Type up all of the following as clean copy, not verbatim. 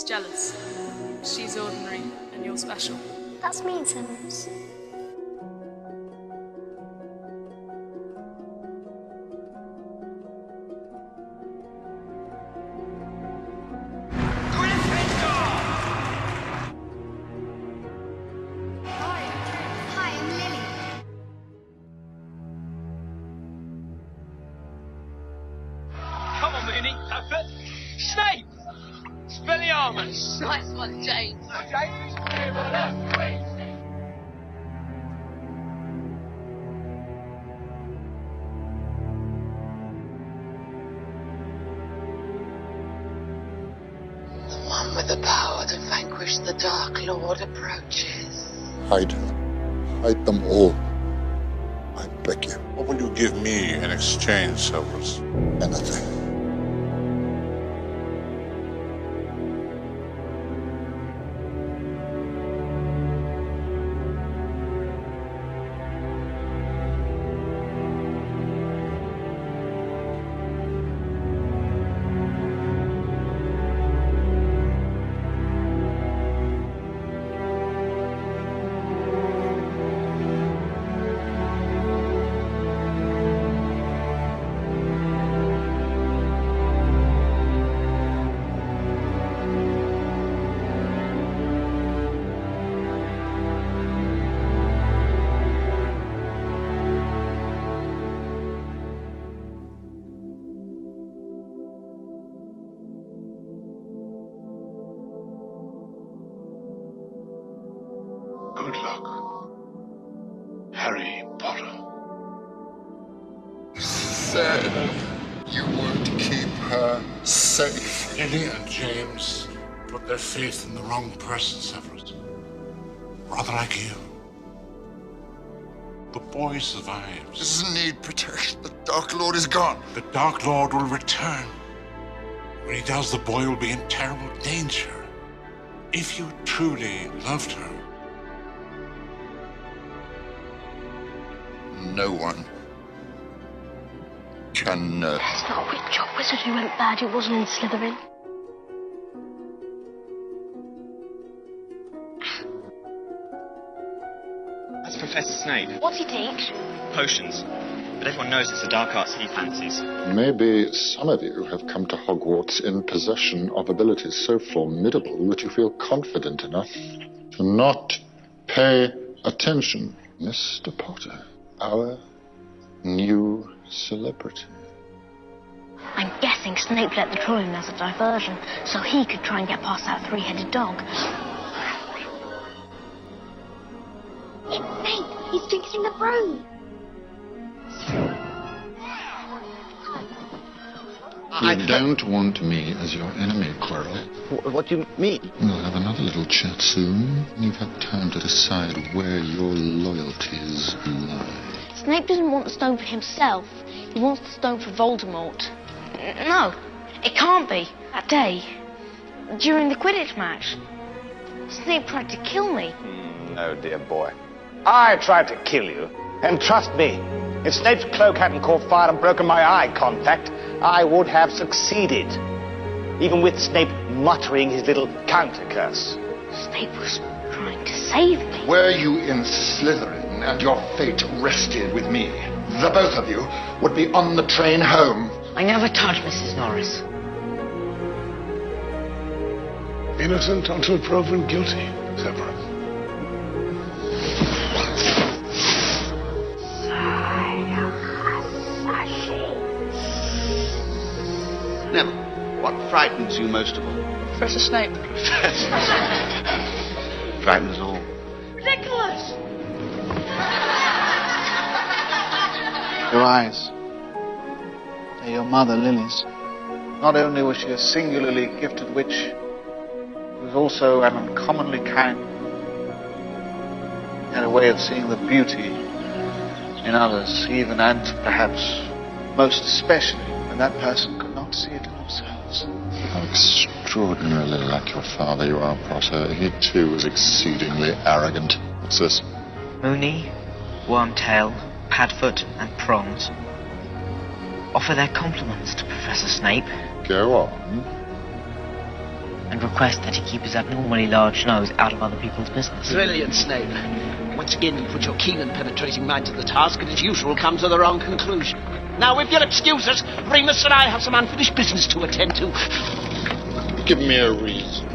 jealous. She's ordinary, and you're special. That's mean, Severus. Come on, Mooney. Snape! Expelliarmus! Nice one, James. The one with the power to vanquish the Dark Lord approaches. Hide her. Hide them all. I beg you. What will you give me in exchange, Severus? Anything. Good luck, Harry Potter. Said you would keep her safe. Lily and James put their faith in the wrong person, Severus. Rather like you. The boy survives. Doesn't need protection. The Dark Lord is gone. The Dark Lord will return. When he does, the boy will be in terrible danger. If you truly loved her, no one can know. It's not a witch or wizard who went bad. It wasn't in Slytherin. That's Professor Snape. What's he teach? Potions. But everyone knows it's the dark arts he fancies. Maybe some of you have come to Hogwarts in possession of abilities so formidable that you feel confident enough to not pay attention. Mr. Potter, our new celebrity. I'm guessing Snape let the troll in as a diversion, so he could try and get past that three-headed dog. It's Snape! He's drinking the broom! You don't want me as your enemy, Quirrell. What do you mean? We'll have another little chat soon. You've had time to decide where your loyalties lie. Snape doesn't want the stone for himself. He wants the stone for Voldemort. No, it can't be. That day, during the Quidditch match, Snape tried to kill me. No, dear boy. I tried to kill you. And trust me, if Snape's cloak hadn't caught fire and broken my eye contact, I would have succeeded. Even with Snape muttering his little counter-curse. Snape was trying to save me. Were you in Slytherin and your fate rested with me, the both of you would be on the train home. I never touched Mrs. Norris. Innocent until proven guilty, Severus. Neville, what frightens you most of all? Professor Snape. Frightens all. Ridiculous! Your eyes. They're your mother, Lily's. Not only was she a singularly gifted witch, she was also an uncommonly kind. She had a way of seeing the beauty in others, even and perhaps most especially when that person could not see it in themselves. How extraordinarily like your father you are, Potter. He too was exceedingly arrogant. What's this? Mooney, Wormtail, Padfoot, and Prongs offer their compliments to Professor Snape. Go on. and request that he keep his abnormally large nose out of other people's business. Brilliant, Snape. Once again, you put your keen and penetrating mind to the task, and as usual, come to the wrong conclusion. Now, if you'll excuse us, Remus and I have some unfinished business to attend to. Give me a reason.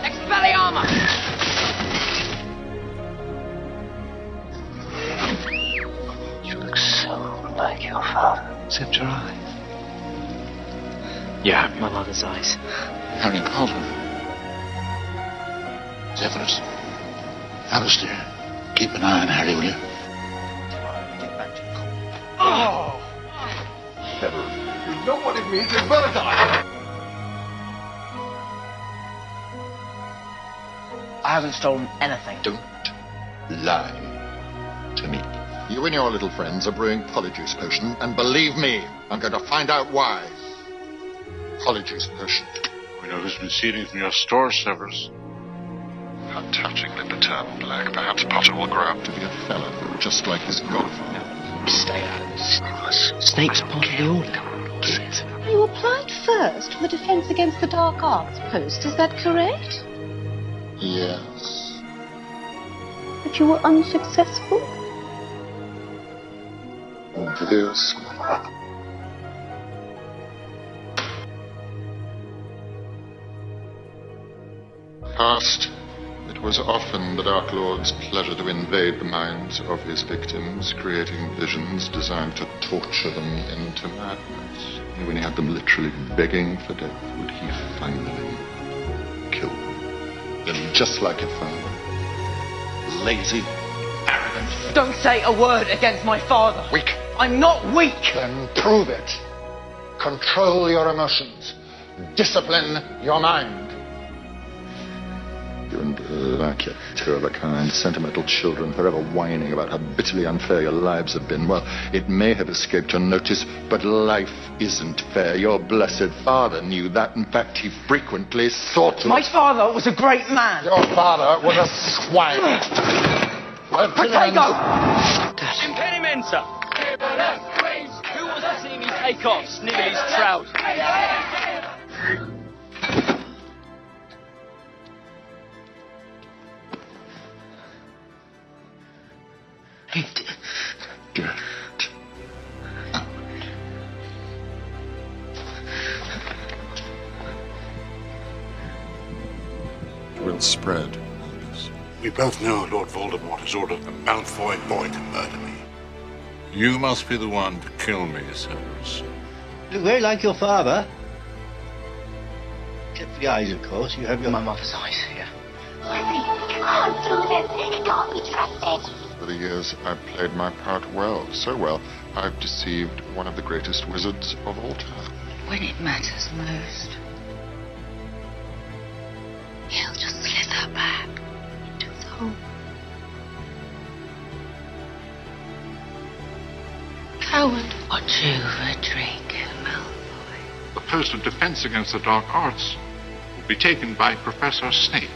Expelliarmus! You look so like your father. Except your eyes. Yeah, my mother's eyes. Harry Potter. Severus. Alistair. Keep an eye on Harry, will you? Oh! Severus, you know what it means as well as I. I haven't stolen anything. Don't lie to me. You and your little friends are brewing polyjuice potion, and believe me, I'm going to find out why. Polyjuice potion. We know who's been stealing from your store, Severus. How touchingly paternal, Black. Perhaps Potter will grow up to be a fellow, just like his godfather. Stay out of this. Snape's part of the order. You applied first for the Defense Against the Dark Arts post, is that correct? Yes. But you were unsuccessful? Obvious. Past, it was often the Dark Lord's pleasure to invade the minds of his victims, creating visions designed to torture them into madness. And when he had them literally begging for death, would he finally kill them? Then, just like a father, lazy, arrogant. Don't say a word against my father. Weak. I'm not weak. Then prove it. Control your emotions. Discipline your mind. You and Black, you two of a kind, sentimental children, forever whining about how bitterly unfair your lives have been. Well, it may have escaped your notice, but life isn't fair. Your blessed father knew that. In fact, he frequently sought to... My father was a great man. Your father was a swine. Protego! Impedimenta! Who was to see me take off Snively's trout? Get out. It will spread. We both know Lord Voldemort has ordered the Malfoy boy to murder me. You must be the one to kill me, Severus. You look very like your father. Except for the eyes, of course. You have your... My mother's eyes, yeah. You can't do this. You can't be trusted. For the years, I've played my part well. So well, I've deceived one of the greatest wizards of all time. When it matters most, he'll just slither back into the hole. Coward. Watch over Draco Malfoy. The post of Defense Against the Dark Arts will be taken by Professor Snape.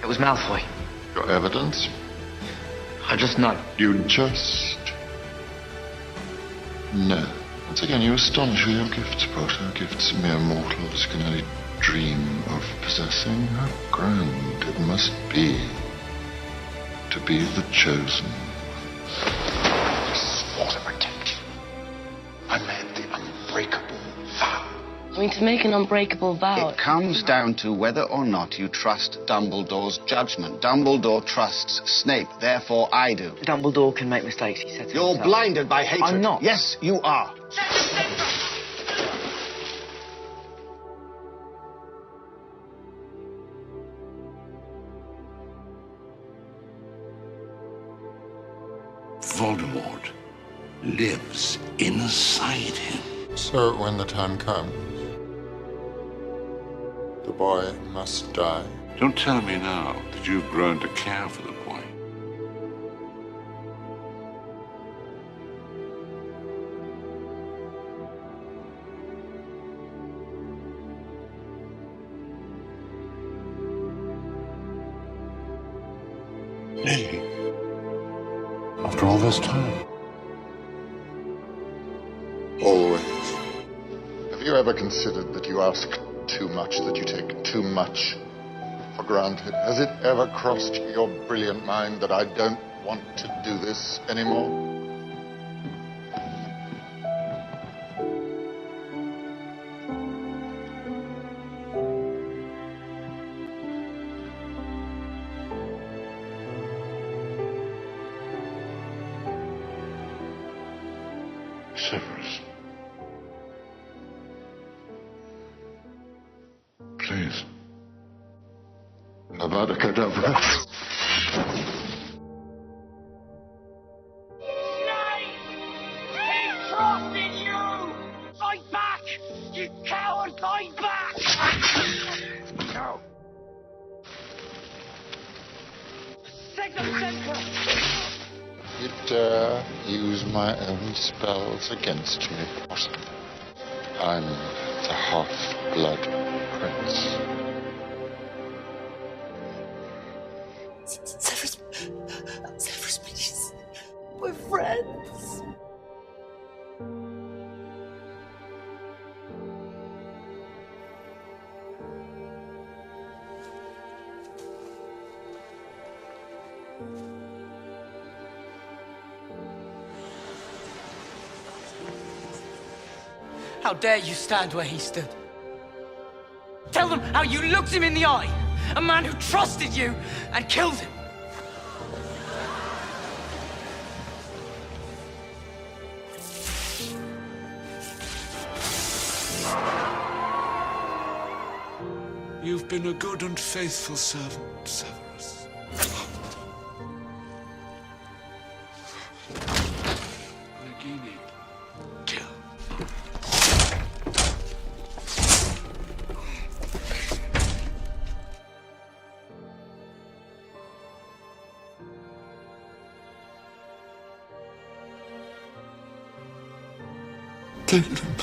It was Malfoy. Your evidence? I just know. You just know. Once again, you astonish with your gifts, Potter. Gifts mere mortals can only dream of possessing. How grand it must be to be the chosen. I swore to protect you. I made the unbreakable vow. I mean, to make an unbreakable vow... It comes down to whether or not you trust Dumbledore's judgment. Dumbledore trusts Snape, therefore I do. Dumbledore can make mistakes, he said so You're himself. blinded by hatred. I'm not. Yes, you are. Voldemort lives inside him. So when the time comes, the boy must die. Don't tell me now that you've grown to care for the boy. Lily? After all this time? Always. Have you ever considered that you ask too much, that you take too much for granted? Has it ever crossed your brilliant mind that I don't want to do this anymore? Severus. Please. Avada Kedavra. He trusted you! Fight back! You coward, fight back! No. Signal center! You dare use my own spells against me, Potter. I'm the half-blood prince. Severus, please. We're friends. How dare you stand where he stood? Tell them how you looked him in the eye, a man who trusted you and killed him. You've been a good and faithful servant, Severus. Nagini, kill. Take them.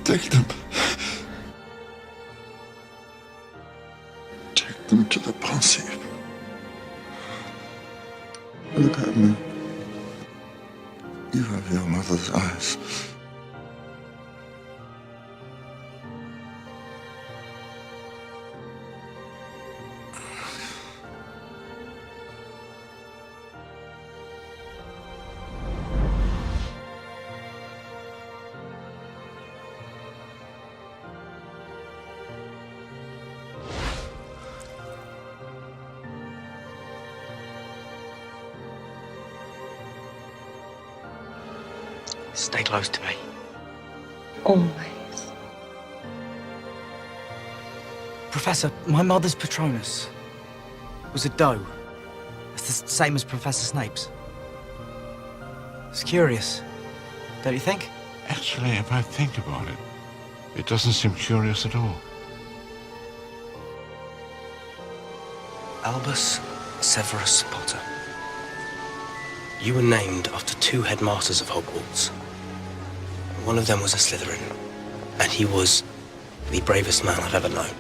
Take them. Take them to the Pensive. Look at me. You have your mother's eyes. Stay close to me. Always. Professor, my mother's Patronus was a doe. It's the same as Professor Snape's. It's curious, don't you think? Actually, if I think about it, it doesn't seem curious at all. Albus Severus Potter. You were named after two headmasters of Hogwarts. One of them was a Slytherin, and he was the bravest man I've ever known.